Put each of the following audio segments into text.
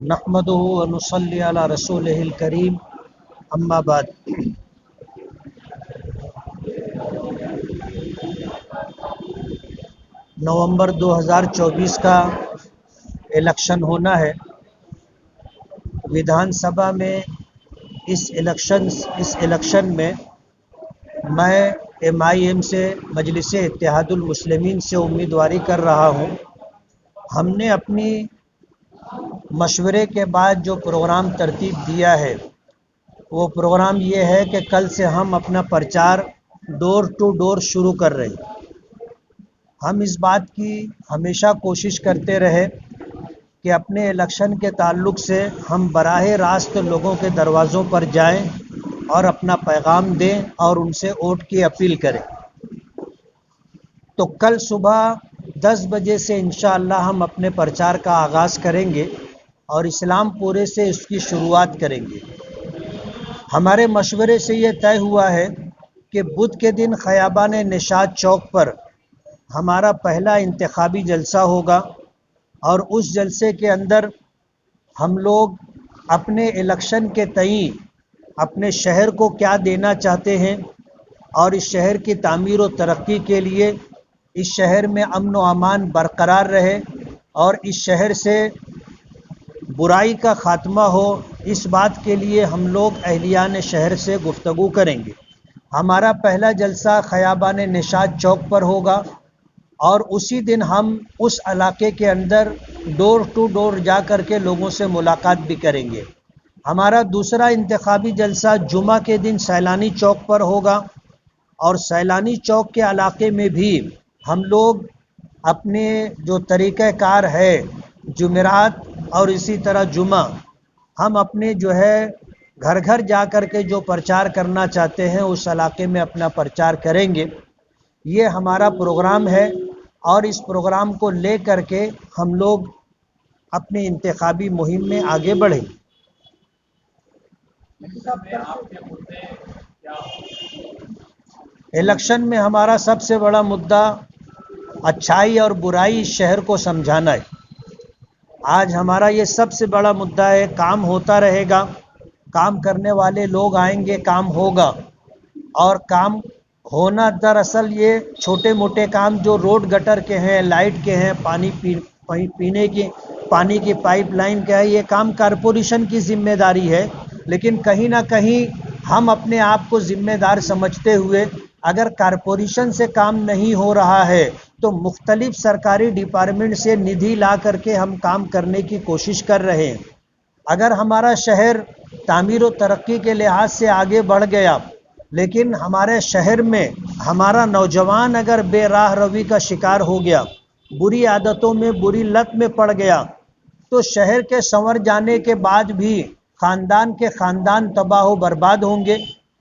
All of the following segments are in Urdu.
نحمدہ و نصلی علی رسولہ الکریم، اما بعد۔ نومبر 2024 کا الیکشن ہونا ہے ودھان سبھا میں۔ اس الیکشن میں میں MIM سے، مجلس اتحاد المسلمین سے امیدواری کر رہا ہوں۔ ہم نے اپنی مشورے کے بعد جو پروگرام ترتیب دیا ہے وہ پروگرام یہ ہے کہ کل سے ہم اپنا پرچار ڈور ٹو ڈور شروع کر رہے ہیں۔ ہم اس بات کی ہمیشہ کوشش کرتے رہے کہ اپنے الیکشن کے تعلق سے ہم براہ راست لوگوں کے دروازوں پر جائیں اور اپنا پیغام دیں اور ان سے ووٹ کی اپیل کریں۔ تو کل صبح 10 بجے سے انشاءاللہ ہم اپنے پرچار کا آغاز کریں گے اور اسلام پورے سے اس کی شروعات کریں گے۔ ہمارے مشورے سے یہ طے ہوا ہے کہ بدھ کے دن خیابان نشاط چوک پر ہمارا پہلا انتخابی جلسہ ہوگا، اور اس جلسے کے اندر ہم لوگ اپنے الیکشن کے تئیں اپنے شہر کو کیا دینا چاہتے ہیں، اور اس شہر کی تعمیر و ترقی کے لیے اس شہر میں امن و امان برقرار رہے اور اس شہر سے برائی کا خاتمہ ہو، اس بات کے لیے ہم لوگ اہلیان شہر سے گفتگو کریں گے۔ ہمارا پہلا جلسہ خیابان نشاط چوک پر ہوگا، اور اسی دن ہم اس علاقے کے اندر ڈور ٹو ڈور جا کر کے لوگوں سے ملاقات بھی کریں گے۔ ہمارا دوسرا انتخابی جلسہ جمعہ کے دن سیلانی چوک پر ہوگا، اور سیلانی چوک کے علاقے میں بھی ہم لوگ اپنے جو طریقہ کار ہے جمعرات اور اسی طرح جمعہ، ہم اپنے جو ہے گھر گھر جا کر کے جو پرچار کرنا چاہتے ہیں اس علاقے میں اپنا پرچار کریں گے۔ یہ ہمارا پروگرام ہے، اور اس پروگرام کو لے کر کے ہم لوگ اپنی انتخابی مہم میں آگے بڑھیں۔ الیکشن میں ہمارا سب سے بڑا مدعا اچھائی اور برائی اس شہر کو سمجھانا ہے۔ آج ہمارا یہ سب سے بڑا مدعا ہے۔ کام ہوتا رہے گا، کام کرنے والے لوگ آئیں گے، کام ہوگا، اور کام ہونا دراصل یہ چھوٹے موٹے کام جو روڈ گٹر کے ہیں، لائٹ کے ہیں، پینے کی پانی کی پائپ لائن کا ہے، یہ کام کارپوریشن کی ذمہ داری ہے۔ لیکن کہیں نہ کہیں ہم اپنے آپ کو ذمہ دار سمجھتے ہوئے اگر کارپوریشن سے کام نہیں ہو رہا ہے تو مختلف سرکاری ڈپارٹمنٹ سے ندھی لا کر کے ہم کام کرنے کی کوشش کر رہے ہیں۔ اگر ہمارا شہر تعمیر و ترقی کے لحاظ سے آگے بڑھ گیا، لیکن ہمارے شہر میں ہمارا نوجوان اگر بے راہ روی کا شکار ہو گیا، بری عادتوں میں، بری لت میں پڑ گیا، تو شہر کے سنور جانے کے بعد بھی خاندان کے خاندان تباہ و برباد ہوں گے۔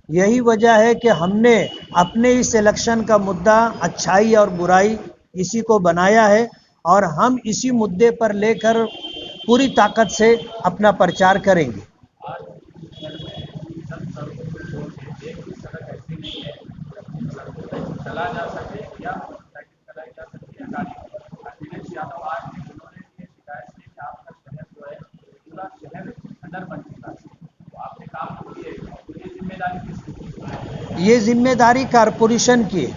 یہی وجہ ہے کہ ہم نے اپنے اس الیکشن کا مدعا اچھائی اور برائی اسی کو بنایا ہے، اور ہم اسی مدعے پر لے کر پوری طاقت سے اپنا پرچار کریں گے۔ یہ ذمہ داری کارپوریشن کی ہے۔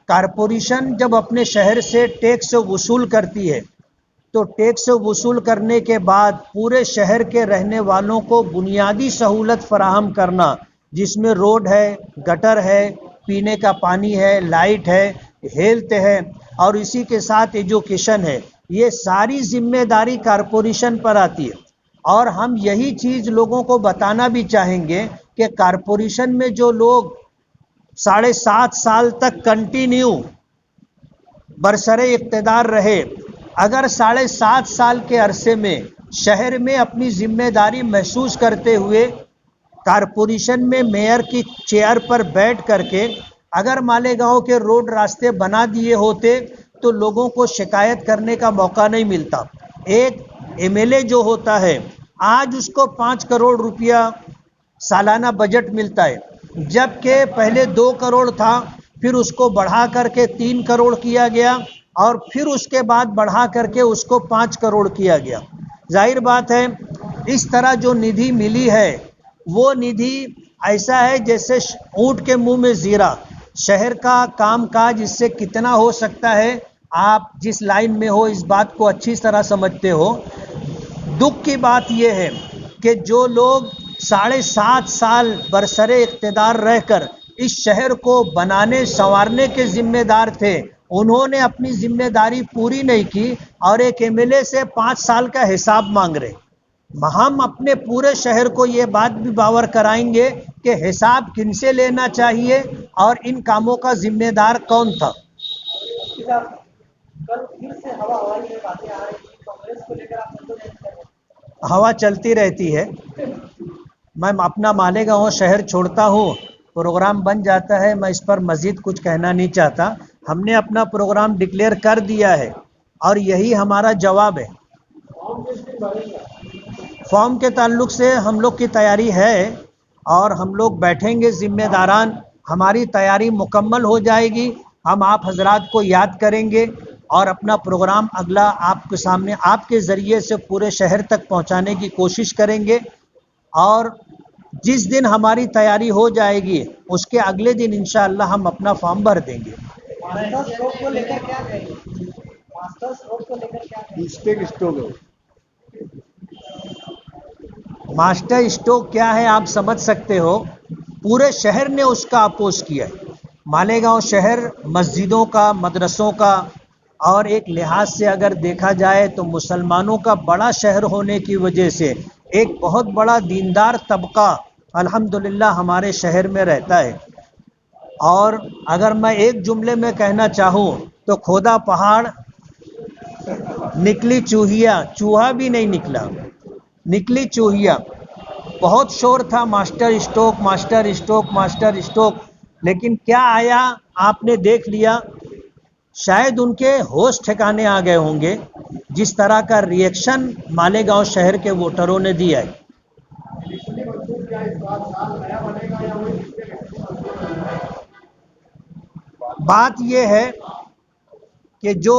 کارپوریشن جب اپنے شہر سے ٹیکس وصول کرتی ہے تو ٹیکس وصول کرنے کے بعد پورے شہر کے رہنے والوں کو بنیادی سہولت فراہم کرنا، جس میں روڈ ہے، گٹر ہے، پینے کا پانی ہے، لائٹ ہے، ہیلتھ ہے، اور اسی کے ساتھ ایجوکیشن ہے، یہ ساری ذمہ داری کارپوریشن پر آتی ہے۔ اور ہم یہی چیز لوگوں کو بتانا بھی چاہیں گے کہ کارپوریشن میں جو لوگ 7.5 سال تک کنٹینیو برسر اقتدار رہے، اگر 7.5 سال کے عرصے میں شہر میں اپنی ذمہ داری محسوس کرتے ہوئے کارپوریشن میں میئر کی چیئر پر بیٹھ کر کے اگر مالیگاؤں کے روڈ راستے بنا دیے ہوتے تو لوگوں کو شکایت کرنے کا موقع نہیں ملتا۔ ایک MLA جو ہوتا ہے آج اس کو 5 کروڑ روپیہ سالانہ بجٹ ملتا ہے، جبکہ پہلے 2 کروڑ تھا، پھر اس کو بڑھا کر کے 3 کروڑ کیا گیا، اور پھر اس کے بعد بڑھا کر کے اس کو 5 کروڑ کیا گیا۔ ظاہر بات ہے اس طرح جو ندھی ملی ہے وہ ندھی ایسا ہے جیسے اونٹ کے منہ میں زیرہ. شہر کا کام کاج اس سے کتنا ہو سکتا ہے آپ جس لائن میں ہو اس بات کو اچھی طرح سمجھتے ہو. دکھ کی بات یہ ہے کہ جو لوگ 7.5 سال برسر اقتدار رہ کر اس شہر کو بنانے سنوارنے کے ذمہ دار تھے انہوں نے اپنی ذمہ داری پوری نہیں کی اور ایک ایم ایل اے سے 5 سال کا حساب مانگ رہے. ہم اپنے پورے شہر کو یہ بات بھی باور کرائیں گے کہ حساب کن سے لینا چاہیے اور ان کاموں کا ذمہ دار کون تھا. ہوا چلتی رہتی ہے. میں اپنا مالیگاؤں شہر چھوڑتا ہوں, پروگرام بن جاتا ہے, میں اس پر مزید کچھ کہنا نہیں چاہتا. ہم نے اپنا پروگرام ڈکلیئر کر دیا ہے اور یہی ہمارا جواب ہے. فارم کے تعلق سے ہم لوگ کی تیاری ہے اور ہم لوگ بیٹھیں گے ذمہ داران. ہماری تیاری مکمل ہو جائے گی. ہم آپ حضرات کو یاد کریں گے اور اپنا پروگرام اگلا آپ کے سامنے آپ کے ذریعے سے پورے شہر تک پہنچانے کی کوشش کریں گے. اور جس دن ہماری تیاری ہو جائے گی اس کے اگلے دن انشاءاللہ ہم اپنا فارم بھر دیں گے. ماسٹر اسٹروک کیا ہے آپ سمجھ سکتے ہو. پورے شہر نے اس کا اپوز کیا ہے. مالیگاؤں شہر مسجدوں کا, مدرسوں کا اور ایک لحاظ سے اگر دیکھا جائے تو مسلمانوں کا بڑا شہر ہونے کی وجہ سے ایک بہت بڑا دیندار طبقہ الحمدللہ ہمارے شہر میں رہتا ہے. اور اگر میں ایک جملے میں کہنا چاہوں تو کھودا پہاڑ نکلی چوہیا, چوہا بھی نہیں نکلا, نکلی چوہیا. بہت شور تھا master stroke master stroke master stroke, لیکن کیا آیا آپ نے دیکھ لیا. شاید ان کے ہوش ٹھکانے آ گئے ہوں گے جس طرح کا ریئیکشن مالیگاؤں شہر کے ووٹروں نے دیا ہے. بات یہ ہے کہ جو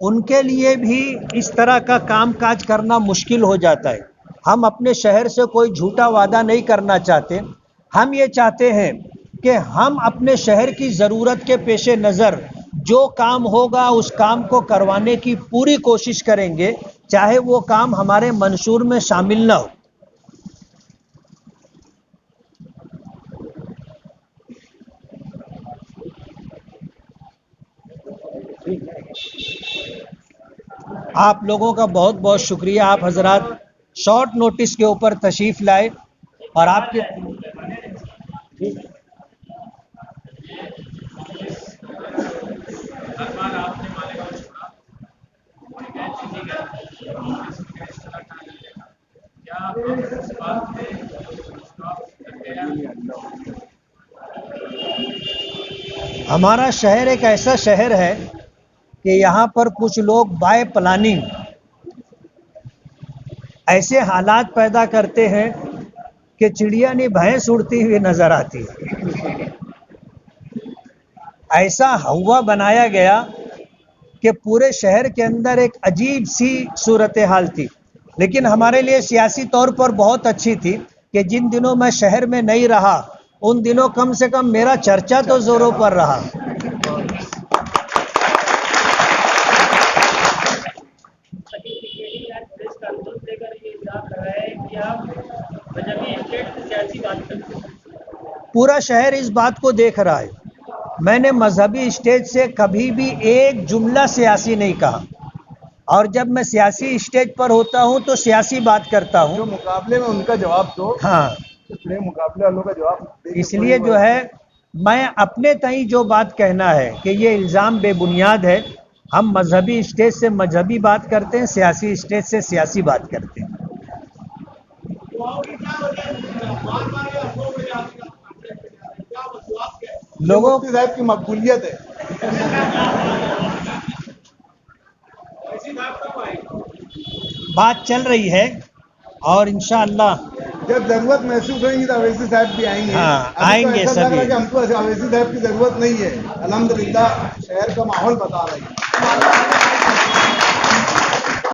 ان کے لیے بھی اس طرح کا کام کاج کرنا مشکل ہو جاتا ہے. ہم اپنے شہر سے کوئی جھوٹا وعدہ نہیں کرنا چاہتے. ہم یہ چاہتے ہیں کہ ہم اپنے شہر کی ضرورت کے پیش نظر جو کام ہوگا اس کام کو کروانے کی پوری کوشش کریں گے, چاہے وہ کام ہمارے منشور میں شامل نہ ہو. آپ لوگوں کا بہت بہت شکریہ. آپ حضرات شارٹ نوٹس کے اوپر تشریف لائے اور آپ کے ہمارا شہر ایک ایسا شہر ہے کہ یہاں پر کچھ لوگ بائی پلاننگ ایسے حالات پیدا کرتے ہیں کہ چڑیا نہیں بھینس اڑتی ہوئی نظر آتی ہے. ایسا ہوا بنایا گیا کہ پورے شہر کے اندر ایک عجیب سی صورتحال تھی, لیکن ہمارے لیے سیاسی طور پر بہت اچھی تھی کہ جن دنوں میں شہر میں نہیں رہا ان دنوں کم سے کم میرا چرچا تو زوروں پر رہا. پورا شہر اس بات کو دیکھ رہا ہے. میں نے مذہبی اسٹیج سے کبھی بھی ایک جملہ سیاسی نہیں کہا, اور جب میں سیاسی اسٹیج پر ہوتا ہوں تو سیاسی بات کرتا ہوں. جو مقابلے میں ان کا جواب دو, ہاں مقابلے والوں کا جواب اس لیے جو ہے میں اپنے تئیں جو بات کہنا ہے کہ یہ الزام بے بنیاد ہے. ہم مذہبی اسٹیج سے مذہبی بات کرتے ہیں, سیاسی اسٹیج سے سیاسی بات کرتے ہیں. لوگوں صاحب کی مقبولیت ہے. بات چل رہی ہے اور انشاءاللہ جب ضرورت محسوس ہوگی تو اویسی صاحب بھی آئیں گے. ہاں آئیں گے ایسا لگ رہا ہے سبھی. کہ ہم کو اویسی صاحب کی ضرورت نہیں ہے. الحمدللہ شہر کا ماحول بتا رہی ہے.